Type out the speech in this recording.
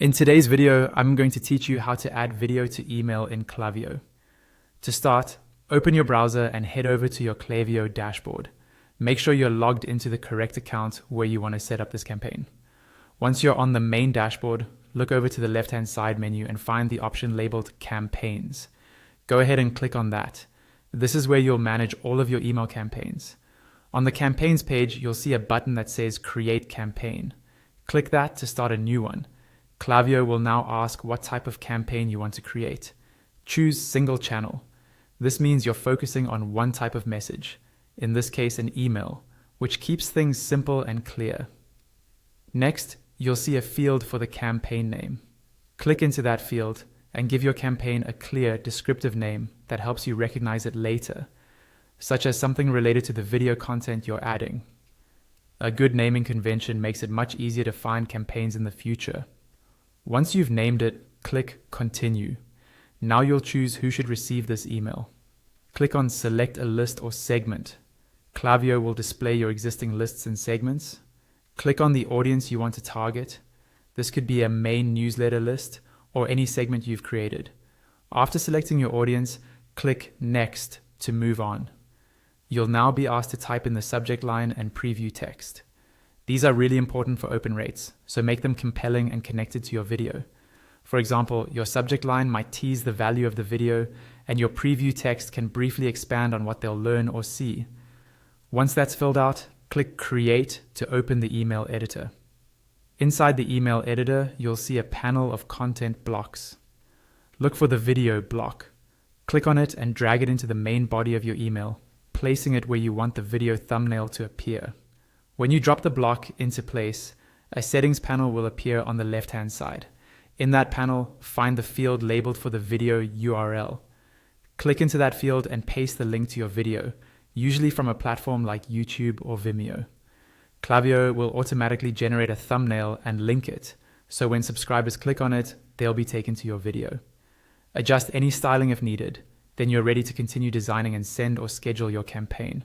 In today's video, I'm going to teach you how to add video to email in Klaviyo. To start, open your browser and head over to your Klaviyo dashboard. Make sure you're logged into the correct account where you want to set up this campaign. Once you're on the main dashboard, look over to the left-hand side menu and find the option labeled Campaigns. Go ahead and click on that. This is where you'll manage all of your email campaigns. On the Campaigns page, you'll see a button that says Create Campaign. Click that to start a new one. Klaviyo will now ask what type of campaign you want to create. Choose Single Channel. This means you're focusing on one type of message, in this case an email, which keeps things simple and clear. Next, you'll see a field for the campaign name. Click into that field and give your campaign a clear, descriptive name that helps you recognize it later, such as something related to the video content you're adding. A good naming convention makes it much easier to find campaigns in the future. Once you've named it, click Continue. Now you'll choose who should receive this email. Click on Select a list or segment. Klaviyo will display your existing lists and segments. Click on the audience you want to target. This could be a main newsletter list or any segment you've created. After selecting your audience, click Next to move on. You'll now be asked to type in the subject line and preview text. These are really important for open rates, so make them compelling and connected to your video. For example, your subject line might tease the value of the video, and your preview text can briefly expand on what they'll learn or see. Once that's filled out, click Create to open the email editor. Inside the email editor, you'll see a panel of content blocks. Look for the video block. Click on it and drag it into the main body of your email, placing it where you want the video thumbnail to appear. When you drop the block into place, a settings panel will appear on the left-hand side. In that panel, find the field labeled for the video URL. Click into that field and paste the link to your video, usually from a platform like YouTube or Vimeo. Klaviyo will automatically generate a thumbnail and link it, so when subscribers click on it, they'll be taken to your video. Adjust any styling if needed, then you're ready to continue designing and send or schedule your campaign.